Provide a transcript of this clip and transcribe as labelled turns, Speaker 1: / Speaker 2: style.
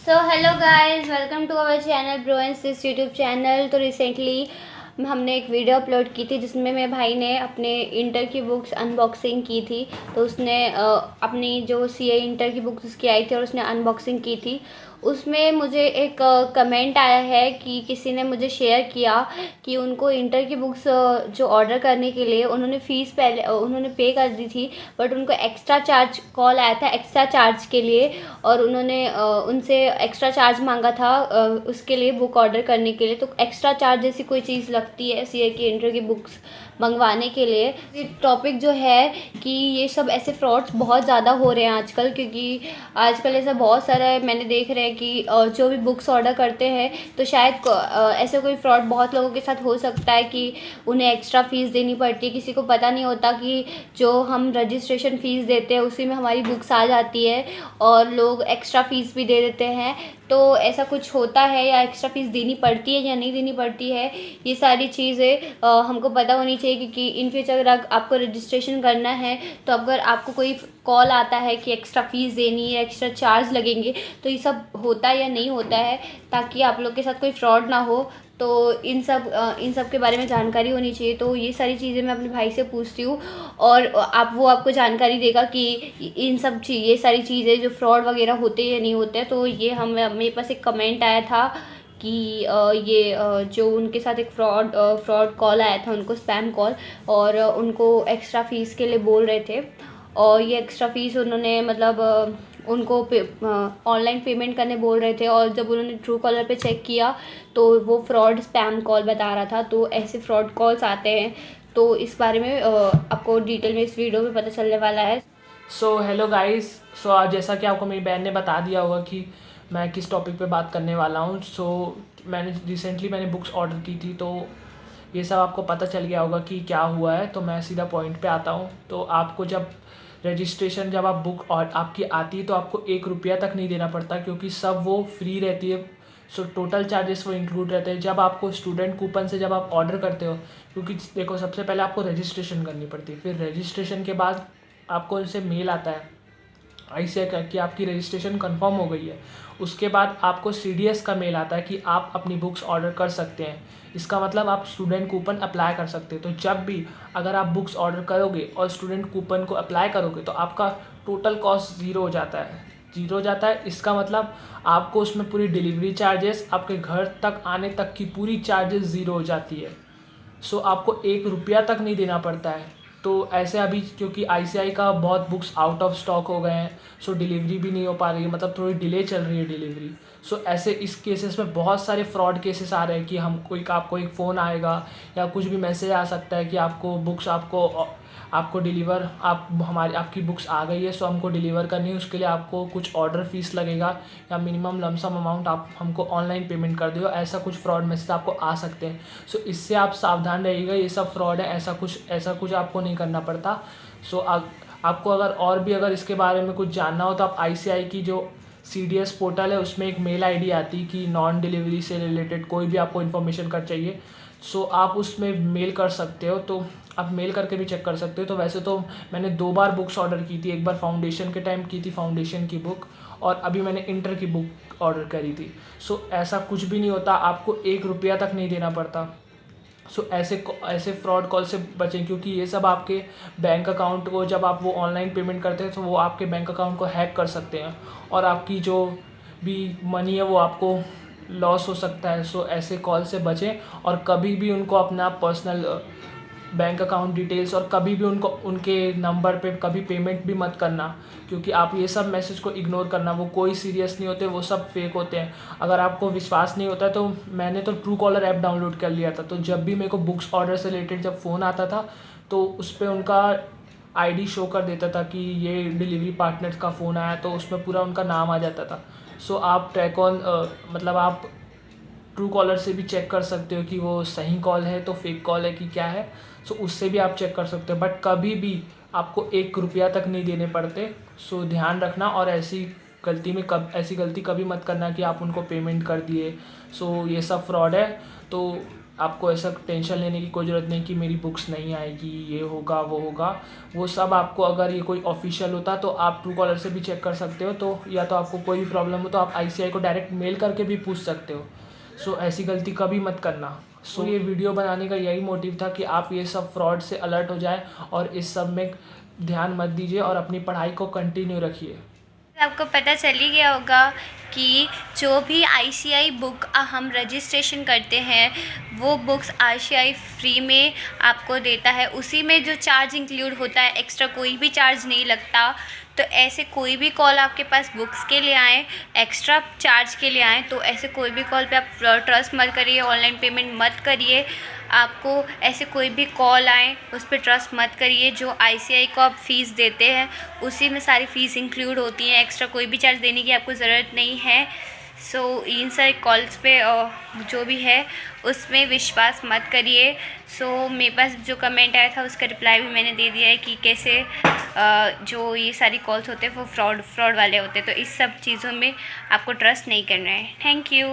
Speaker 1: So hello guys, welcome to our channel bro and sis YouTube channel. तो recently हमने एक video upload की थी जिसमें मेरे भाई ने अपने इंटर की बुक्स अनबॉक्सिंग की थी। तो उसने अपनी जो सीए इंटर की बुक्स उसकी आई थी और उसने अनबॉक्सिंग की थी। उसमें मुझे एक कमेंट आया है कि किसी ने मुझे शेयर किया कि उनको इंटर की बुक्स जो ऑर्डर करने के लिए उन्होंने फ़ीस पहले उन्होंने पे कर दी थी, बट उनको एक्स्ट्रा चार्ज कॉल आया था एक्स्ट्रा चार्ज के लिए, और उन्होंने उनसे एक्स्ट्रा चार्ज मांगा था उसके लिए बुक ऑर्डर करने के लिए। तो एक्स्ट्रा चार्ज जैसी कोई चीज़ लगती है सीए की इंटर की बुक्स मंगवाने के लिए। ये टॉपिक जो है कि ये सब ऐसे फ्रॉड्स बहुत ज़्यादा हो रहे हैं आजकल, क्योंकि आजकल ऐसा बहुत सारा मैंने देख रहे हैं कि जो भी बुक्स ऑर्डर करते हैं तो शायद ऐसे कोई फ्रॉड बहुत लोगों के साथ हो सकता है कि उन्हें एक्स्ट्रा फ़ीस देनी पड़ती है। किसी को पता नहीं होता कि जो हम रजिस्ट्रेशन फ़ीस देते हैं उसी में हमारी बुक्स आ जाती है, और लोग एक्स्ट्रा फ़ीस भी दे देते हैं। तो ऐसा कुछ होता है या एक्स्ट्रा फ़ीस देनी पड़ती है या नहीं देनी पड़ती है, ये सारी चीज़ें हमको पता होनी चाहिए। क्योंकि इन फ्यूचर अगर आपको रजिस्ट्रेशन करना है तो अगर आपको कोई कॉल आता है कि एक्स्ट्रा फ़ीस देनी है, एक्स्ट्रा चार्ज लगेंगे, तो ये सब होता है या नहीं होता है, ताकि आप लोग के साथ कोई फ्रॉड ना हो। तो इन सब के बारे में जानकारी होनी चाहिए। तो ये सारी चीज़ें मैं अपने भाई से पूछती हूँ, और वो आपको जानकारी देगा कि इन सब ये सारी चीज़ें जो फ्रॉड वगैरह होते हैं या नहीं होते हैं। तो ये मेरे पास एक कमेंट आया था कि जो उनके साथ एक फ्रॉड कॉल आया था उनको, स्पैम कॉल, और उनको एक्स्ट्रा फ़ीस के लिए बोल रहे थे। और ये एक्स्ट्रा फ़ीस उन्होंने मतलब उनको ऑनलाइन पेमेंट करने बोल रहे थे, और जब उन्होंने ट्रू कॉलर पे चेक किया तो वो फ्रॉड स्पैम कॉल बता रहा था। तो ऐसे फ्रॉड कॉल्स आते हैं, तो इस बारे में आपको डिटेल में इस वीडियो में पता चलने वाला है।
Speaker 2: सो हेलो गाइस। आज जैसा कि आपको मेरी बहन ने बता दिया होगा कि मैं किस टॉपिक पे बात करने वाला हूँ। मैंने रिसेंटली बुक्स ऑर्डर की थी, तो ये सब आपको पता चल गया होगा कि क्या हुआ है। तो मैं सीधा पॉइंट पे आता हूँ। तो आपको जब रजिस्ट्रेशन जब आप बुक और आपकी आती है तो आपको 1 रुपया तक नहीं देना पड़ता, क्योंकि सब वो फ्री रहती है। टोटल चार्जेस वो इंक्लूड रहते हैं जब आपको स्टूडेंट कूपन से जब आप ऑर्डर करते हो। क्योंकि देखो, सबसे पहले आपको रजिस्ट्रेशन करनी पड़ती है, फिर रजिस्ट्रेशन के बाद आपको उनसे मेल आता है ICAI का कि आपकी रजिस्ट्रेशन कंफर्म हो गई है। उसके बाद आपको CDS का मेल आता है कि आप अपनी बुक्स ऑर्डर कर सकते हैं। इसका मतलब आप स्टूडेंट कूपन अप्लाई कर सकते हैं। तो जब भी अगर आप बुक्स ऑर्डर करोगे और स्टूडेंट कूपन को अप्लाई करोगे तो आपका टोटल कॉस्ट ज़ीरो हो जाता है। ज़ीरो हो जाता है, इसका मतलब आपको उसमें पूरी डिलीवरी चार्जेस, आपके घर तक आने तक की पूरी चार्जेस ज़ीरो हो जाती है। आपको 1 रुपया तक नहीं देना पड़ता है। तो ऐसे अभी क्योंकि ICAI का बहुत बुक्स आउट ऑफ स्टॉक हो गए हैं, डिलीवरी भी नहीं हो पा रही है, मतलब थोड़ी डिले चल रही है डिलीवरी। ऐसे इस केसेस में बहुत सारे फ्रॉड केसेस आ रहे हैं कि आपको एक फ़ोन आएगा या कुछ भी मैसेज आ सकता है कि आपको डिलीवर आपकी बुक्स आ गई है, हमको डिलीवर करनी है, उसके लिए आपको कुछ ऑर्डर फीस लगेगा या मिनिमम लमसम अमाउंट आप हमको ऑनलाइन पेमेंट कर दो। ऐसा कुछ फ्रॉड मैसेज आपको आ सकते हैं। इससे आप सावधान रहिएगा, ये सब फ्रॉड है, ऐसा कुछ आपको नहीं करना पड़ता। आपको अगर इसके बारे में कुछ जानना हो तो आप ICAI की जो CDS पोर्टल है उसमें एक मेल ID आती कि नॉन डिलीवरी से रिलेटेड कोई भी आपको इन्फॉर्मेशन कर चाहिए, आप उसमें मेल कर सकते हो। तो आप मेल करके भी चेक कर सकते हो। तो वैसे तो मैंने 2 बार बुक्स ऑर्डर की थी, एक बार फाउंडेशन के टाइम की थी फाउंडेशन की बुक, और अभी मैंने इंटर की बुक ऑर्डर करी थी। ऐसा कुछ भी नहीं होता, आपको 1 रुपया तक नहीं देना पड़ता। ऐसे फ्रॉड कॉल से बचें, क्योंकि ये सब आपके बैंक अकाउंट को, जब आप वो ऑनलाइन पेमेंट करते हैं तो वो आपके बैंक अकाउंट को हैक कर सकते हैं और आपकी जो भी मनी है वो आपको लॉस हो सकता है। ऐसे कॉल से बचें, और कभी भी उनको अपना पर्सनल बैंक अकाउंट डिटेल्स और कभी भी उनके नंबर पे कभी पेमेंट भी मत करना, क्योंकि आप ये सब मैसेज को इग्नोर करना। वो कोई सीरियस नहीं होते, वो सब फेक होते हैं। अगर आपको विश्वास नहीं होता तो मैंने तो ट्रू कॉलर ऐप डाउनलोड कर लिया था। तो जब भी मेरे को बुक्स ऑर्डर से रिलेटेड जब फ़ोन आता था तो उस पर उनका ID शो कर देता था कि ये डिलीवरी पार्टनर का फ़ोन आया, तो उसमें पूरा उनका नाम आ जाता था। आप मतलब आप ट्रू कॉलर से भी चेक कर सकते हो कि वो सही कॉल है तो फेक कॉल है कि क्या है। उससे भी आप चेक कर सकते हो, बट कभी भी आपको 1 रुपया तक नहीं देने पड़ते। ध्यान रखना, और ऐसी गलती कभी मत करना कि आप उनको पेमेंट कर दिए। ये सब फ्रॉड है। तो आपको ऐसा टेंशन लेने की कोई ज़रूरत नहीं कि मेरी बुक्स नहीं आएगी, ये होगा वो होगा। वो सब आपको, अगर ये कोई ऑफिशियल होता तो आप ट्रू कॉलर से भी चेक कर सकते हो, तो या तो आपको कोई भी प्रॉब्लम हो तो आप ICAI को डायरेक्ट मेल करके भी पूछ सकते हो। सो ऐसी गलती कभी मत करना। सो ये वीडियो बनाने का यही मोटिव था कि आप ये सब फ्रॉड से अलर्ट हो जाए और इस सब में ध्यान मत दीजिए और अपनी पढ़ाई को कंटिन्यू रखिए।
Speaker 1: आपको पता चल ही गया होगा कि जो भी ICAI बुक हम रजिस्ट्रेशन करते हैं वो बुक्स ICAI फ्री में आपको देता है। उसी में जो चार्ज इंक्लूड होता है, एक्स्ट्रा कोई भी चार्ज नहीं लगता। तो ऐसे कोई भी कॉल आपके पास बुक्स के लिए आए, एक्स्ट्रा चार्ज के लिए आए, तो ऐसे कोई भी कॉल पे आप ट्रस्ट मत करिए, ऑनलाइन पेमेंट मत करिए। आपको ऐसे कोई भी कॉल आए उस पर ट्रस्ट मत करिए। जो ICAI को आप फ़ीस देते हैं उसी में सारी फ़ीस इंक्लूड होती है, एक्स्ट्रा कोई भी चार्ज देने की आपको ज़रूरत नहीं है। सो इन सारे कॉल्स पे जो भी है उसमें विश्वास मत करिए। सो मेरे पास जो कमेंट आया था उसका रिप्लाई भी मैंने दे दिया है कि कैसे जो ये सारी कॉल्स होते हैं वो फ्रॉड वाले होते हैं। तो इस सब चीज़ों में आपको ट्रस्ट नहीं करना है। Thank you.